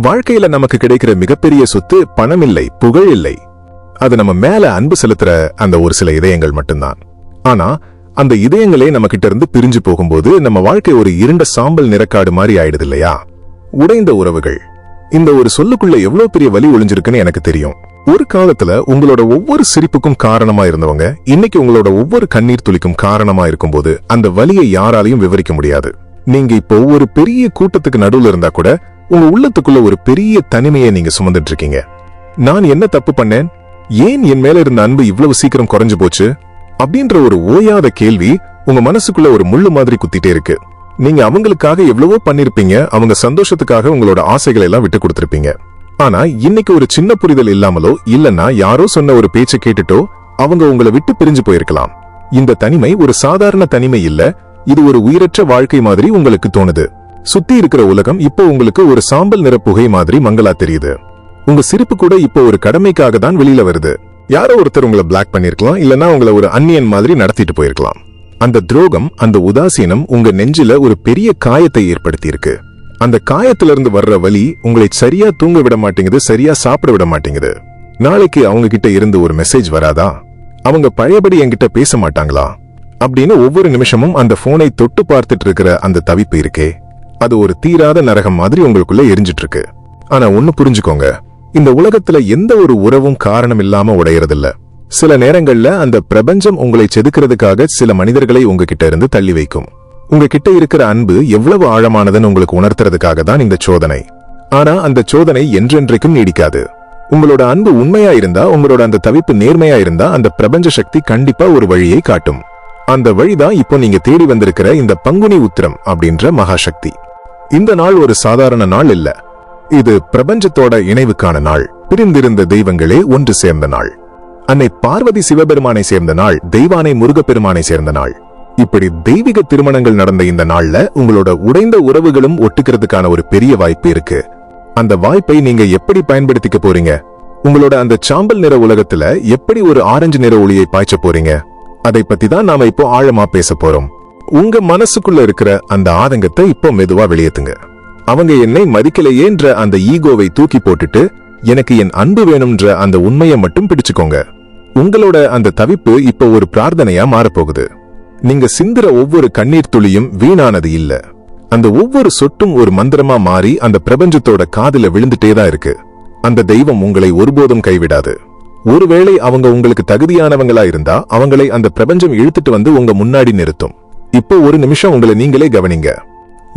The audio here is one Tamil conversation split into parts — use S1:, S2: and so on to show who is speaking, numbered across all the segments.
S1: வாழ்க்கையில நமக்கு கிடைக்கிற மிகப்பெரிய சொத்து பணம் இல்லை, புகழ் இல்லை. அது நம்ம மேல அன்பு செலுத்துற அந்த ஒரு சில இதயங்கள் மட்டும்தான். ஆனா அந்த இதயங்களே நம்ம கிட்ட இருந்து பிரிஞ்சு போகும்போது நம்ம வாழ்க்கை ஒரு இருண்ட சாம்பல் நிறக்காடு மாதிரி ஆயிடுது இல்லையா? உடைந்த உறவுகள். இந்த ஒரு சொல்லுக்குள்ள எவ்வளவு பெரிய வலி ஒளிஞ்சிருக்குன்னு எனக்கு தெரியும். ஒரு காலத்துல உங்களோட ஒவ்வொரு சிரிப்புக்கும் காரணமா இருந்தவங்க இன்னைக்கு உங்களோட ஒவ்வொரு கண்ணீர் துளிக்கும் காரணமா இருக்கும்போது அந்த வலியை யாராலையும் விவரிக்க முடியாது. நீங்க இப்போ ஒரு பெரிய கூட்டத்துக்கு நடுவுல இருந்தா கூட உங்க உள்ளத்துக்குள்ள ஒரு பெரிய தனிமையை நீங்க சுமந்துட்டு இருக்கீங்க. நான் என்ன தப்பு பண்ணேன்? ஏன் என் மேல இருந்த அன்பு இவ்வளவு சீக்கிரம் குறைஞ்சு போச்சு? அப்படின்ற ஒரு ஓயாத கேள்வி உங்க மனசுக்குள்ள ஒரு முள்ளு மாதிரி குத்திட்டே இருக்கு. நீங்க அவங்களுக்காக எவ்வளவோ பண்ணிருப்பீங்க, அவங்க சந்தோஷத்துக்காக உங்களோட ஆசைகளை எல்லாம் விட்டு கொடுத்திருப்பீங்க. ஆனா இன்னைக்கு ஒரு சின்ன புரிதல் இல்லாமலோ இல்லன்னா யாரோ சொன்ன ஒரு பேச்சை கேட்டுட்டோ அவங்க உங்களை விட்டு பிரிஞ்சு போயிருக்கலாம். இந்த தனிமை ஒரு சாதாரண தனிமை இல்ல, இது ஒரு உயிரற்ற வாழ்க்கை மாதிரி உங்களுக்கு தோணுது. சுத்தி இருக்கிற உலகம் இப்போ உங்களுக்கு ஒரு சாம்பல் நிற புகை மாதிரி மங்களா தெரியுது. உங்க சிரிப்பு கூட இப்போ ஒரு கடமைக்காக தான் வெளியில வருது. யாரோ ஒருத்தர் உங்களை பிளாக் பண்ணிருக்கலாம், இல்லன்னா உங்களை ஒரு அந்நியன் மாதிரி நடத்திட்டு போயிருக்கலாம். அந்த துரோகம், அந்த உதாசீனம் உங்க நெஞ்சில ஒரு பெரிய காயத்தை ஏற்படுத்தி இருக்கு. அந்த காயத்திலிருந்து வர்ற வலி உங்களை சரியா தூங்க விட மாட்டேங்குது, சரியா சாப்பிட விட மாட்டேங்குது. நாளைக்கு அவங்க கிட்ட இருந்து ஒரு மெசேஜ் வராதா? அவங்க பழையபடி என்கிட்ட பேச மாட்டாங்களா அப்படின்னு ஒவ்வொரு நிமிஷமும் அந்த போனை தொட்டு பார்த்துட்டு இருக்கிற அந்த தவிப்பு இருக்கே, அது ஒரு தீராத நரகம் மாதிரி உங்களுக்குள்ள எரிஞ்சிட்டு இருக்கு. ஆனா ஒன்னு புரிஞ்சுக்கோங்க, இந்த உலகத்துல எந்த ஒரு உறவும் காரணம் இல்லாம உடையறதில்ல. சில நேரங்கள்ல அந்த பிரபஞ்சம் உங்களை செதுக்கிறதுக்காக சில மனிதர்களை உங்ககிட்ட இருந்து தள்ளி வைக்கும். உங்ககிட்ட இருக்கிற அன்பு எவ்வளவு ஆழமானதுன்னு உங்களுக்கு உணர்த்துறதுக்காக தான் இந்த சோதனை. ஆனா அந்த சோதனை என்றென்றைக்கும் நீடிக்காது. உங்களோட அன்பு உண்மையா இருந்தா, உங்களோட அந்த தவிப்பு நேர்மையா இருந்தா அந்த பிரபஞ்ச சக்தி கண்டிப்பா ஒரு வழியை காட்டும். அந்த வழிதான் இப்போ நீங்க தேடி வந்திருக்கிற இந்த பங்குனி உத்திரம் அப்படின்ற மகாசக்தி. இந்த நாள் ஒரு சாதாரண நாள் இல்ல, இது பிரபஞ்சத்தோட இணைவுக்கான நாள். பிரிந்திருந்த தெய்வங்களே ஒன்று சேர்ந்த நாள். அன்னை பார்வதி சிவபெருமானை சேர்ந்த நாள், தெய்வானை முருகப்பெருமானை சேர்ந்த நாள். இப்படி தெய்வீக திருமணங்கள் நடந்த இந்த நாள்ல உங்களோட உடைந்த உறவுகளும் ஒட்டுக்கிறதுக்கான ஒரு பெரிய வாய்ப்பு இருக்கு. அந்த வாய்ப்பை நீங்க எப்படி பயன்படுத்திக்க போறீங்க? உங்களோட அந்த சாம்பல் நிற உலகத்துல எப்படி ஒரு ஆரஞ்சு நிற ஒளியை பாய்ச்ச போறீங்க? அதை பத்தி தான் நாம இப்போ ஆழமா பேச போறோம். உங்க மனசுக்குள்ள இருக்கிற அந்த ஆதங்கத்தை இப்போ மெதுவா வெளியேத்துங்க. அவங்க என்னை மதிக்கலையேன்ற அந்த ஈகோவை தூக்கி போட்டுட்டு எனக்கு என் அன்பு வேணும்ன்ற அந்த உண்மையை மட்டும் பிடிச்சுக்கோங்க. உங்களோட அந்த தவிப்பு இப்போ ஒரு பிரார்த்தனையா மாறப்போகுது. நீங்க சிந்துற ஒவ்வொரு கண்ணீர் துளியும் வீணானது இல்ல. அந்த ஒவ்வொரு சொட்டும் ஒரு மந்திரமா மாறி அந்த பிரபஞ்சத்தோட காதுல விழுந்துட்டேதான் இருக்கு. அந்த தெய்வம் உங்களை ஒருபோதும் கைவிடாது. ஒருவேளை அவங்க உங்களுக்கு தகுதியானவங்களா இருந்தா அவங்களை அந்த பிரபஞ்சம் இழுத்துட்டு வந்து உங்க முன்னாடி நிறுத்தும். இப்போ ஒரு நிமிஷம் உங்களை நீங்களே கவனிங்க.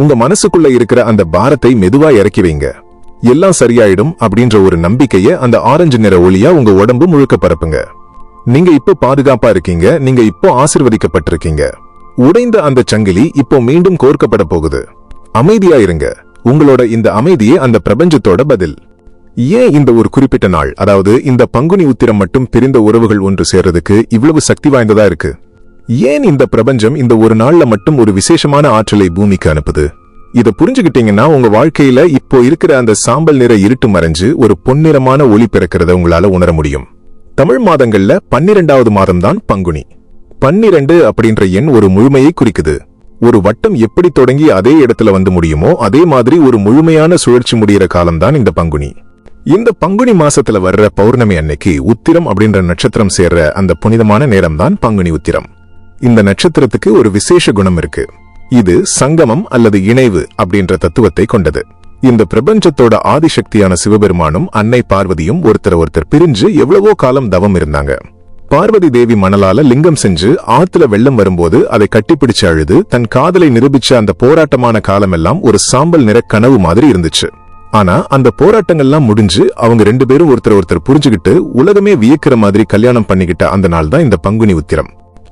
S1: உங்க மனசுக்குள்ள இருக்கிற அந்த பாரத்தை மெதுவா இறக்கி வைங்க. எல்லாம் சரியாயிடும் அப்படின்ற ஒரு நம்பிக்கைய அந்த ஆரஞ்சு நிற ஒளியா உங்க உடம்பு முழுக்க பரப்புங்க. நீங்க இப்போ பாதுகாப்பா இருக்கீங்க, நீங்க இப்போ ஆசீர்வதிக்கப்பட்டிருக்கீங்க. உடைந்த அந்த சங்கிலி இப்போ மீண்டும் கோர்க்கப்பட போகுது. அமைதியா இருங்க. உங்களோட இந்த அமைதியே அந்த பிரபஞ்சத்தோட பதில். ஏன் இந்த ஒரு குறிப்பிட்ட நாள், அதாவது இந்த பங்குனி உத்திரம் மட்டும் பிரிந்த உறவுகள் ஒன்று சேர்றதுக்கு இவ்வளவு சக்தி வாய்ந்ததா இருக்கு? ஏன் இந்த பிரபஞ்சம் இந்த ஒரு நாள்ல மட்டும் ஒரு விசேஷமான ஆற்றலை பூமிக்கு அனுப்புது? இத புரிஞ்சுக்கிட்டீங்கன்னா உங்க வாழ்க்கையில இப்போ இருக்கிற அந்த சாம்பல் நிற இருட்டு மறைஞ்சு ஒரு பொன்னிறமான ஒளி பிறக்கிறத உங்களால உணர முடியும். தமிழ் மாதங்கள்ல 12வது மாதம் தான் பங்குனி. 12 அப்படின்ற எண் ஒரு முழுமையை குறிக்குது. ஒரு வட்டம் எப்படி தொடங்கி அதே இடத்துல வந்து முடியுமோ அதே மாதிரி ஒரு முழுமையான சுழற்சி முடிகிற காலம்தான் இந்த பங்குனி. இந்த பங்குனி மாசத்துல வர்ற பௌர்ணமி அன்னைக்கு உத்திரம் அப்படின்ற நட்சத்திரம் சேர்ற அந்த புனிதமான நேரம்தான் பங்குனி உத்திரம். இந்த நட்சத்திரத்துக்கு ஒரு விசேஷ குணம் இருக்கு. இது சங்கமம் அல்லது இணைவு அப்படின்ற தத்துவத்தை கொண்டது. இந்த பிரபஞ்சத்தோட ஆதிசக்தியான சிவபெருமானும் அன்னை பார்வதியும் ஒருத்தர் பிரிஞ்சு எவ்வளவோ காலம் தவம் இருந்தாங்க. பார்வதி தேவி மணலால லிங்கம் செஞ்சு ஆத்துல வெள்ளம் வரும்போது அதை கட்டிப்பிடிச்சு அழுது தன் காதலை நிரூபிச்ச அந்த போராட்டமான காலமெல்லாம் ஒரு சாம்பல் நிற கனவு மாதிரி இருந்துச்சு. ஆனா அந்த போராட்டங்கள்லாம் முடிஞ்சு அவங்க ரெண்டு பேரும் ஒருத்தர் புரிஞ்சுகிட்டு உலகமே வியக்கிற மாதிரி கல்யாணம் பண்ணிக்கிட்ட அந்த நாள் தான் இந்த பங்குனி உத்திரம்.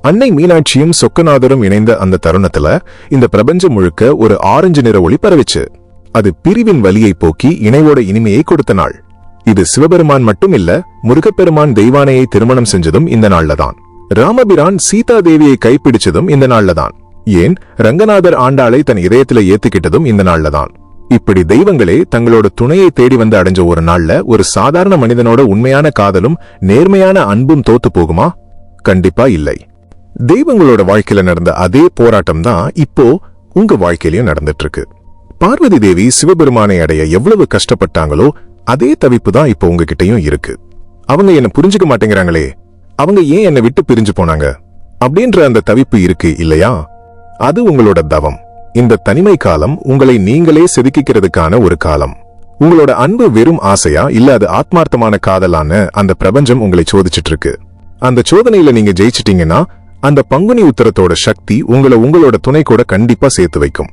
S1: அன்னை மீனாட்சியும் சொக்கநாதரும் இணைந்த அந்த தருணத்துல இந்த பிரபஞ்சம் முழுக்க ஒரு ஆரஞ்சு நிற ஒளி பரவிச்சு. அது பிரிவின் வலியை போக்கி இணைவோட இனிமையை கொடுத்த நாள். இது சிவபெருமான் மட்டும் இல்ல, முருகப்பெருமான் தெய்வானையை திருமணம் செஞ்சதும் இந்த நாள்ல தான். ராமபிரான் சீதா தேவியை கைப்பிடிச்சதும் இந்த நாள்ல தான். ஏன் ரங்கநாதர் ஆண்டாளை தன் இதயத்துல ஏத்துக்கிட்டதும் இந்த நாள்ல தான். இப்படி தெய்வங்களே தங்களோட துணையை தேடி வந்து அடைஞ்ச ஒரு நாள்ல ஒரு சாதாரண மனிதனோட உண்மையான காதலும் நேர்மையான அன்பும் தோத்து போகுமா? கண்டிப்பா இல்லை. தெய்வங்களோட வாழ்க்கையில நடந்த அதே போராட்டம் தான் இப்போ உங்க வாழ்க்கையிலயும் நடந்துட்டு இருக்கு. பார்வதி தேவி சிவபெருமானை அடைய எவ்வளவு கஷ்டப்பட்டாங்களோ அதே தவிப்பு தான் இப்போ உங்ககிட்டயும் இருக்கு. அவங்க என்ன புரிஞ்சுக்க மாட்டேங்கிறாங்களே, அவங்க ஏன் என்னை விட்டு பிரிஞ்சு போனாங்க அப்படின்ற அந்த தவிப்பு இருக்கு இல்லையா? அது உங்களோட தவம். இந்த தனிமை காலம் உங்களை நீங்களே செதுக்கிக்கிறதுக்கான ஒரு காலம். உங்களோட அன்பு வெறும் ஆசையா இல்ல அது ஆத்மார்த்தமான காதலான அந்த பிரபஞ்சம் உங்களை சோதிச்சுட்டு இருக்கு. அந்த சோதனையில நீங்க ஜெயிச்சிட்டீங்கன்னா அந்த பங்குனி உத்திரத்தோட சக்தி உங்களை உங்களோட துணை கூட கண்டிப்பா சேர்த்து வைக்கும்.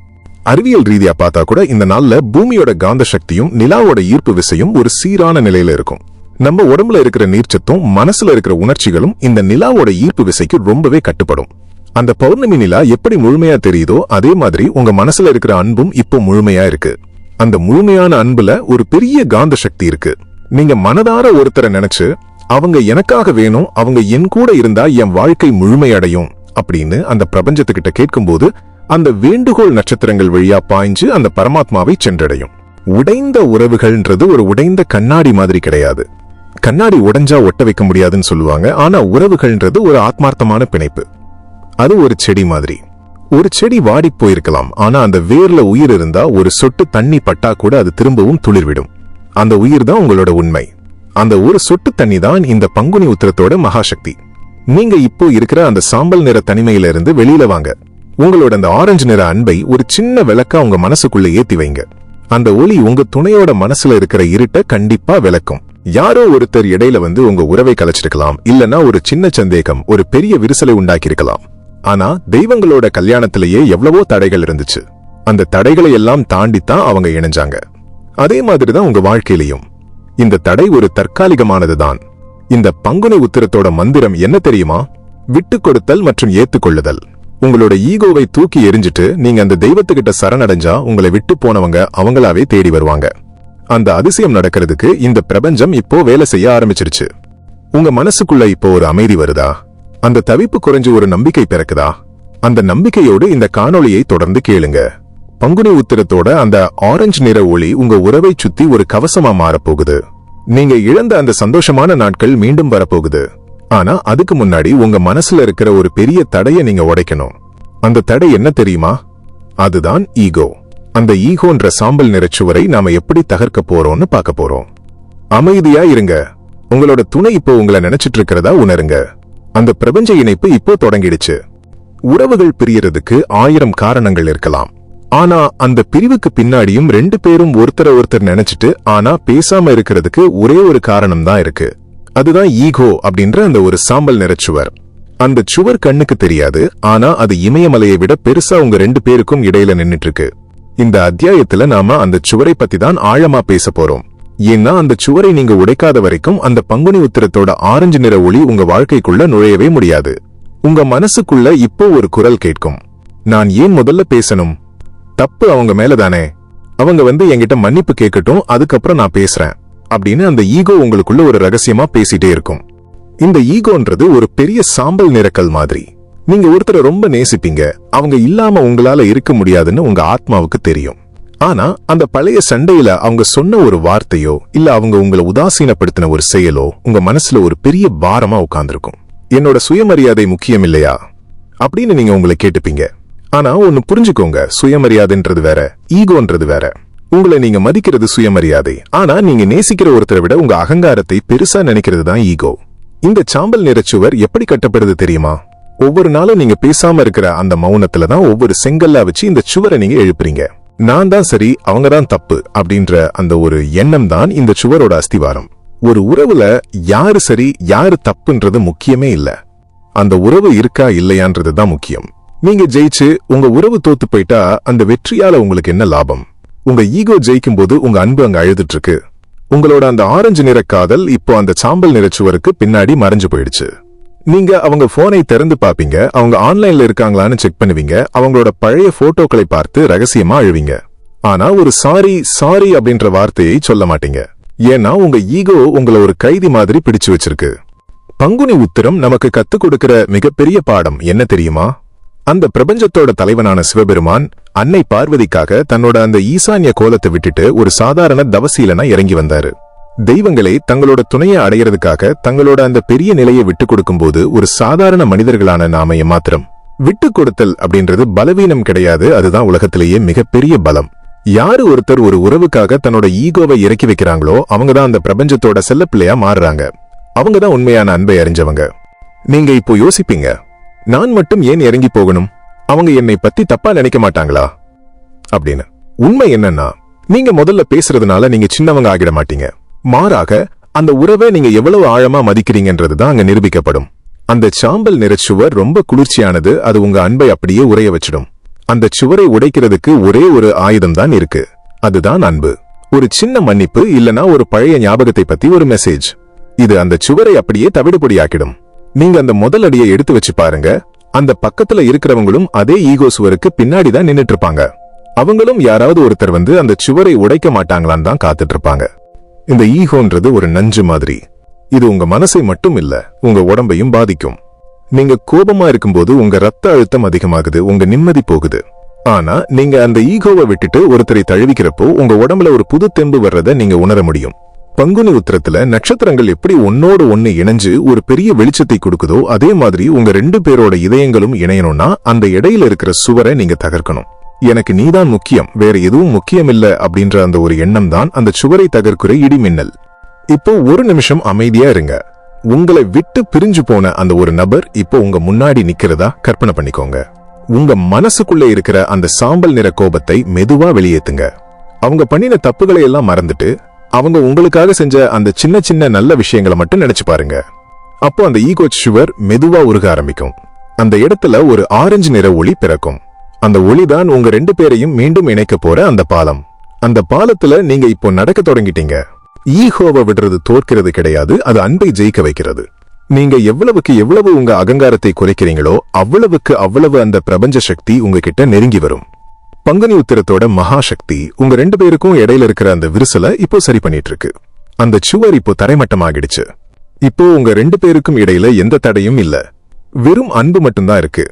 S1: அறிவியல் ரீதியா பார்த்தா கூட இந்த நாள்ல பூமியோட காந்த சக்தியும் நிலாவோட ஈர்ப்பு விசையும் ஒரு சீரான நிலையில இருக்கும். நம்ம உடம்புல இருக்கிற நீர்ச்சத்தும் மனசுல இருக்கிற உணர்ச்சிகளும் இந்த நிலாவோட ஈர்ப்பு விசைக்கு ரொம்பவே கட்டுப்படும். அந்த பௌர்ணமி நிலா எப்படி முழுமையா தெரியுதோ அதே மாதிரி உங்க மனசுல இருக்கிற அன்பும் இப்போ முழுமையா இருக்கு. அந்த முழுமையான அன்புல ஒரு பெரிய காந்த சக்தி இருக்கு. நீங்க மனதார ஒருத்தரை நினைச்சு அவங்க எனக்காக வேணும், அவங்க என் கூட இருந்தா என் வாழ்க்கை முழுமையடையும் அப்படின்னு அந்த பிரபஞ்சத்துக்கிட்ட கேட்கும்போது அந்த வேண்டுகோள் நட்சத்திரங்கள் வழியா பாய்ஞ்சு அந்த பரமாத்மாவை சென்றடையும். உடைந்த உறவுகள்ன்றது ஒரு உடைந்த கண்ணாடி மாதிரி கிடையாது. கண்ணாடி உடைஞ்சா ஒட்ட வைக்க முடியாதுன்னு சொல்லுவாங்க. ஆனா உறவுகள்ன்றது ஒரு ஆத்மார்த்தமான பிணைப்பு. அது ஒரு செடி மாதிரி. ஒரு செடி வாடி போயிருக்கலாம், ஆனா அந்த வேர்ல உயிர் இருந்தா ஒரு சொட்டு தண்ணி பட்டா கூட அது திரும்பவும் துளிர்விடும். அந்த உயிர் தான் உங்களோட உண்மை. அந்த ஒரு சொட்டு தண்ணி தான் இந்த பங்குனி உத்திரத்தோட மகாசக்தி. நீங்க இப்போ இருக்கிற அந்த சாம்பல் நிற தனிமையில இருந்து வெளியில வாங்க. உங்களோட அந்த ஆரஞ்சு நிற அன்பை ஒரு சின்ன விளக்கா உங்க மனசுக்குள்ள ஏத்தி வைங்க. அந்த ஒளி உங்க துணையோட மனசுல இருக்கிற இருட்ட கண்டிப்பா விளக்கும். யாரோ ஒருத்தர் இடையில வந்து உங்க உறவை கலைச்சிருக்கலாம், இல்லனா ஒரு சின்ன சந்தேகம் ஒரு பெரிய விரிசலை உண்டாக்கி இருக்கலாம். ஆனா தெய்வங்களோட கல்யாணத்திலேயே எவ்வளவோ தடைகள் இருந்துச்சு. அந்த தடைகளை எல்லாம் தாண்டித்தான் அவங்க இணைஞ்சாங்க. அதே மாதிரிதான் உங்க வாழ்க்கையிலையும் இந்த தடை ஒரு தற்காலிகமானதுதான். இந்த பங்குனி உத்திரத்தோட மந்திரம் என்ன தெரியுமா? விட்டு கொடுத்தல் மற்றும் ஏத்துக்கொள்ளுதல். உங்களோட ஈகோவை தூக்கி எரிஞ்சிட்டு நீங்க அந்த தெய்வத்துக்கிட்ட சரணடைஞ்சா உங்களை விட்டு போனவங்க அவங்களாவே தேடி வருவாங்க. அந்த அதிசயம் நடக்கிறதுக்கு இந்த பிரபஞ்சம் இப்போ வேலை செய்ய ஆரம்பிச்சிருச்சு. உங்க மனசுக்குள்ள இப்போ ஒரு அமைதி வருதா? அந்த தவிப்பு குறைஞ்சு ஒரு நம்பிக்கை பிறக்குதா? அந்த நம்பிக்கையோடு இந்த காணொளியை தொடர்ந்து கேளுங்க. பங்குனி உத்திரத்தோட அந்த ஆரஞ்சு நிற ஒளி உங்க உறவை சுத்தி ஒரு கவசமா மாறப்போகுது. நீங்க இழந்த அந்த சந்தோஷமான நாட்கள் மீண்டும் வரப்போகுது. ஆனா அதுக்கு முன்னாடி உங்க மனசுல இருக்கிற ஒரு பெரிய தடையை நீங்க உடைக்கணும். அந்த தடை என்ன தெரியுமா? அதுதான் ஈகோ. அந்த ஈகோன்ற சாம்பல் நிறச்சுவரை நாம எப்படி தகர்க்க போறோம்னு பார்க்க போறோம். அமைதியா இருங்க. உங்களோட துணை இப்போ உங்களை நினைச்சிட்டு இருக்கிறதா உணருங்க. அந்த பிரபஞ்ச இணைப்பு இப்போ தொடங்கிடுச்சு. உறவுகள் பிரியறதுக்கு 1000 காரணங்கள் இருக்கலாம். ஆனா அந்த பிரிவுக்கு பின்னாடியும் 2 பேரும் ஒருத்தர் நினைச்சிட்டு ஆனா பேசாம இருக்கிறதுக்கு ஒரே ஒரு காரணம் தான் இருக்கு. அதுதான் ஈகோ அப்படின்ற அந்த ஒரு சாம்பல் நிறச்சுவர். அந்த சுவர் கண்ணுக்கு தெரியாது, ஆனா அது இமயமலையை விட பெருசா உங்க 2 பேருக்கும் இடையில நின்னுட்டு இருக்கு. இந்த அத்தியாயத்துல நாம அந்த சுவரை பத்தி தான் ஆழமா பேச போறோம். ஏன்னா அந்த சுவரை நீங்க உடைக்காத வரைக்கும் அந்த பங்குனி உத்திரத்தோட ஆரஞ்சு நிற ஒளி உங்க வாழ்க்கைக்குள்ள நுழையவே முடியாது. உங்க மனசுக்குள்ள இப்போ ஒரு குரல் கேட்கும், நான் ஏன் முதல்ல பேசணும்? தப்பு அவங்க மேலதானே, அவங்க வந்து என்கிட்ட மன்னிப்பு கேட்கட்டும், அதுக்கப்புறம் நான் பேசுறேன் அப்படின்னு அந்த ஈகோ உங்களுக்குள்ள ஒரு ரகசியமா பேசிட்டே இருக்கும். இந்த ஈகோன்றது ஒரு பெரிய சாம்பல் நிறக்கல் மாதிரி. நீங்க ஒருத்தரை ரொம்ப நேசிப்பீங்க, அவங்க இல்லாம உங்களால இருக்க முடியாதுன்னு உங்க ஆத்மாவுக்கு தெரியும். ஆனா அந்த பழைய சண்டையில அவங்க சொன்ன ஒரு வார்த்தையோ இல்ல அவங்க உங்களை உதாசீனப்படுத்தின ஒரு செயலோ உங்க மனசுல ஒரு பெரிய பாரமா உட்கார்ந்திருக்கும். என்னோட சுயமரியாதை முக்கியம் இல்லையா அப்படின்னு நீங்க உங்களை கேட்டுப்பீங்க. ஆனா ஒன்னு புரிஞ்சுக்கோங்க, சுயமரியாதைன்றது வேற, ஈகோன்றது வேற. உங்களை நீங்க மதிக்கிறது சுயமரியாதை, ஆனா நீங்க நேசிக்கிற ஒருத்தரை விட உங்க அகங்காரத்தை பெருசா நினைக்கிறது தான் ஈகோ. இந்த சாம்பல் நிறச்சுவர் எப்படி கட்டப்படுது தெரியுமா? ஒவ்வொரு நாளும் நீங்க பேசாம இருக்கிற அந்த மௌனத்துலதான் ஒவ்வொரு செங்கல்லா வச்சு இந்த சுவரை நீங்க எழுப்புறீங்க. நான் தான் சரி, அவங்க தான் தப்பு அப்படின்ற அந்த ஒரு எண்ணம் தான் இந்த சுவரோட அஸ்திவாரம். ஒரு உறவுல யாரு சரி யாரு தப்புன்றது முக்கியமே இல்ல, அந்த உறவு இருக்கா இல்லையான்றது தான் முக்கியம். நீங்க ஜெயிச்சு உங்க உறவு தோத்து போயிட்டா அந்த வெற்றியால உங்களுக்கு என்ன லாபம்? உங்க ஈகோ ஜெயிக்கும் போது உங்க அன்பு அங்க அழுதுட்டு இருக்கு. உங்களோட அந்த ஆரஞ்சு நிற காதல் இப்போ அந்த சாம்பல் நிறச்சுவருக்கு பின்னாடி மறைஞ்சு போயிடுச்சு. நீங்க அவங்க போனை திறந்து பாப்பீங்க, அவங்க ஆன்லைன்ல இருக்காங்களான்னு செக் பண்ணுவீங்க, அவங்களோட பழைய போட்டோக்களை பார்த்து ரகசியமா அழுவீங்க. ஆனா ஒரு சாரி அப்படின்ற வார்த்தையை சொல்ல மாட்டீங்க. ஏன்னா உங்க ஈகோ உங்களை ஒரு கைதி மாதிரி பிடிச்சு வச்சிருக்கு. பங்குனி உத்திரம் நமக்கு கத்துக் கொடுக்கிற மிகப்பெரிய பாடம் என்ன தெரியுமா? அந்த பிரபஞ்சத்தோட தலைவனான சிவபெருமான் அன்னை பார்வதிக்காக தன்னோட அந்த ஈசான்ய கோலத்தை விட்டுட்டு ஒரு சாதாரண தவசீலனா இறங்கி வந்தாரு. தெய்வங்களே தங்களோட துணையை அடையிறதுக்காக தங்களோட அந்த பெரிய நிலையை விட்டு கொடுக்கும் போது ஒரு சாதாரண மனிதர்களான நாம ஏமாத்திரம். விட்டு கொடுத்தல் அப்படின்றது பலவீனம் கிடையாது, அதுதான் உலகத்திலேயே மிகப்பெரிய பலம். யாரு ஒருத்தர் ஒரு உறவுக்காக தன்னோட ஈகோவை இறக்கி வைக்கிறாங்களோ அவங்கதான் அந்த பிரபஞ்சத்தோட செல்லப்பிள்ளையா மாறுறாங்க. அவங்கதான் உண்மையான அன்பை அறிஞ்சவங்க. நீங்க இப்போ யோசிப்பீங்க, நான் மட்டும் ஏன் இறங்கி போகணும், அவங்க என்னை பத்தி தப்பா நினைக்க மாட்டாங்களா அப்படின்னு. உண்மை என்னன்னா, நீங்க முதல்ல பேசுறதுனால நீங்க சின்னவங்க ஆகிட மாட்டீங்க. மாறாக அந்த உறவை நீங்க எவ்வளவு ஆழமா மதிக்கிறீங்கன்றதுதான் அங்க நிரூபிக்கப்படும். அந்த சாம்பல் நிற சுவர் ரொம்ப குளிர்ச்சியானது. அது உங்க அன்பை அப்படியே உறைய வச்சிடும். அந்த சுவரை உடைக்கிறதுக்கு ஒரே ஒரு ஆயுதம் தான் இருக்கு, அதுதான் அன்பு. ஒரு சின்ன மன்னிப்பு, இல்லனா ஒரு பழைய ஞாபகத்தை பத்தி ஒரு மெசேஜ். இது அந்த சுவரை அப்படியே தவிடுபொடியாக்கிடும். நீங்க அந்த முதல் அடியை எடுத்து வச்சு பாருங்க. அந்த பக்கத்துல இருக்கிறவங்களும் அதே ஈகோ சுவருக்கு பின்னாடி தான் நின்னுட்டு இருப்பாங்க. அவங்களும் யாராவது ஒருத்தர் வந்து அந்த சுவரை உடைக்க மாட்டாங்களான்னு தான் காத்துட்டு இருப்பாங்க. இந்த ஈகோன்றது ஒரு நஞ்சு மாதிரி. இது உங்க மனசை மட்டும் இல்ல, உங்க உடம்பையும் பாதிக்கும். நீங்க கோபமா இருக்கும்போது உங்க ரத்த அழுத்தம் அதிகமாகுது, உங்க நிம்மதி போகுது. ஆனா நீங்க அந்த ஈகோவை விட்டுட்டு ஒருத்தரை தழுவிக்கிறப்போ உங்க உடம்புல ஒரு புது தெம்பு வர்றத நீங்க உணர முடியும். பங்குனி உத்திரத்துல நட்சத்திரங்கள் எப்படி ஒன்னோடு ஒன்னு இணைஞ்சு ஒரு பெரிய வெளிச்சத்தை கொடுக்குதோ, அதே மாதிரி உங்க 2 பேரோட இதயங்களும் இணையணும்னா அந்த இடையில இருக்கிற சுவரை நீங்க தகர்க்கணும். எனக்கு நீதான் முக்கியம், வேற எதுவும் முக்கியம் இல்ல அப்படின்ற அந்த ஒரு எண்ணம் தான் அந்த சுவரை தகர்க்கிற இடிமின்னல். இப்போ ஒரு நிமிஷம் அமைதியா இருங்க. உங்களை விட்டு பிரிஞ்சு போன அந்த ஒரு நபர் இப்போ உங்க முன்னாடி நிக்கிறதா கற்பனை பண்ணிக்கோங்க. உங்க மனசுக்குள்ள இருக்கிற அந்த சாம்பல் நிற கோபத்தை மெதுவா வெளியேத்துங்க. அவங்க பண்ணின தப்புகளை எல்லாம் மறந்துட்டு அவங்க உங்களுக்காக செஞ்ச அந்த சின்ன சின்ன நல்ல விஷயங்களை மட்டும் நினைச்சு பாருங்க. அப்போ அந்த ஈகோ சுவர் மெதுவா உருக ஆரம்பிக்கும். அந்த இடத்துல ஒரு ஆரஞ்சு நிற ஒளி பிறக்கும். அந்த ஒளிதான் உங்க 2 பேரையும் மீண்டும் இணைக்க போற அந்த பாலம். அந்த பாலத்துல நீங்க இப்போ நடக்க தொடங்கிட்டீங்க. ஈகோவை விடுறது தோற்கிறது கிடையாது, அது அன்பை ஜெயிக்க வைக்கிறது. நீங்க எவ்வளவுக்கு எவ்வளவு உங்க அகங்காரத்தை குறைக்கிறீங்களோ அவ்வளவுக்கு அவ்வளவு அந்த பிரபஞ்ச சக்தி உங்ககிட்ட நெருங்கி வரும். பங்குனி உத்திரத்தோட மகாசக்தி உங்க 2 பேருக்கும் இடையில இருக்கிற அந்த விரிசலை இப்போ சரி பண்ணிட்டு இருக்கு. அந்த சுவர் இப்போ தரைமட்டமாகிடுச்சு. இப்போ உங்க 2 பேருக்கும் இடையில எந்த தடையும் இல்ல, வெறும் அன்பு மட்டும்தான் இருக்கு.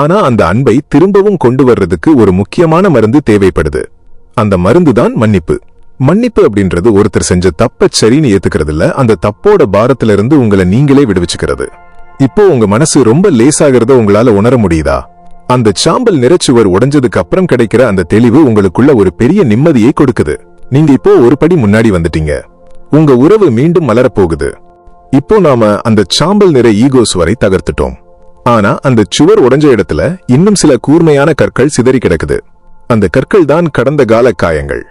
S1: ஆனா அந்த அன்பை திரும்பவும் கொண்டு வர்றதுக்கு ஒரு முக்கியமான மருந்து தேவைப்படுது. அந்த மருந்து தான் மன்னிப்பு. மன்னிப்பு அப்படின்றது ஒருத்தர் செஞ்ச தப்ப சரின்னு ஏத்துக்கிறது இல்ல, அந்த தப்போட பாரத்துல இருந்து உங்களை நீங்களே விடுவிச்சுக்கிறது. இப்போ உங்க மனசு ரொம்ப லேசாகிறத உங்களால உணர முடியுதா? அந்த சாம்பல் நிறச்சுவர் உடைஞ்சதுக்கு அப்புறம் கிடைக்கிற அந்த தெளிவு உங்களுக்குள்ள ஒரு பெரிய நிம்மதியை கொடுக்குது. நீங்க இப்போ ஒரு படி முன்னாடி வந்துட்டீங்க. உங்க உறவு மீண்டும் மலரப்போகுது. இப்போ நாம அந்த சாம்பல் நிற ஈகோ சுவரை தகர்த்துட்டோம். ஆனா அந்த சுவர் உடைஞ்ச இடத்துல இன்னும் சில கூர்மையான கற்கள் சிதறி கிடக்குது. அந்த கற்கள் தான் கடந்த கால காயங்கள்.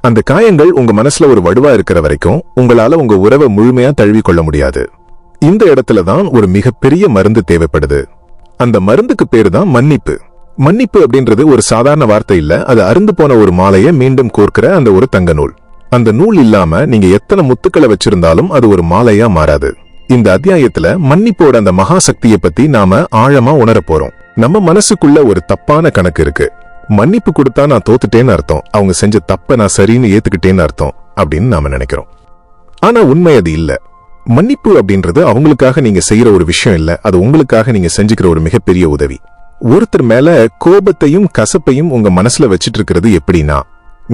S1: அந்த காயங்கள் உங்க மனசுல ஒரு வடுவா இருக்கிற வரைக்கும் உங்களால உங்க உறவை முழுமையா தழுவி கொள்ள முடியாது. இந்த இடத்துலதான் ஒரு மிகப்பெரிய மருந்து தேவைப்படுது. அந்த மருந்துக்கு பேரு தான் மன்னிப்பு. மன்னிப்பு அப்படின்றது ஒரு சாதாரண வார்த்தை இல்ல, அது அருந்து போன ஒரு மாலையை மீண்டும் கோர்க்கிற அந்த ஒரு தங்க நூல். அந்த நூல் இல்லாம நீங்க எத்தனை முத்துக்களை வச்சிருந்தாலும் அது ஒரு மாலையா மாறாது. இந்த அத்தியாயத்துல மன்னிப்போட அந்த மகாசக்தியை பத்தி நாம ஆழமா உணர போறோம். நம்ம மனசுக்குள்ள ஒரு தப்பான கணக்கு இருக்கு. மன்னிப்பு கொடுத்தா நான் தோத்துட்டேன்னு அர்த்தம், அவங்க செஞ்ச தப்ப நான் சரின்னு ஏத்துக்கிட்டேன்னு அர்த்தம் அப்படின்னு நாம நினைக்கிறோம். ஆனா உண்மை அது இல்ல. மன்னிப்பு அப்படின்றது அவங்களுக்காக நீங்க செய்யற ஒரு விஷயம் இல்ல, அது உங்களுக்காக நீங்க செஞ்சுக்கிற ஒரு மிகப்பெரிய உதவி. ஒருத்தர் மேல கோபத்தையும் கசப்பையும் உங்க மனசுல வச்சிட்டு இருக்கிறது எப்படின்னா,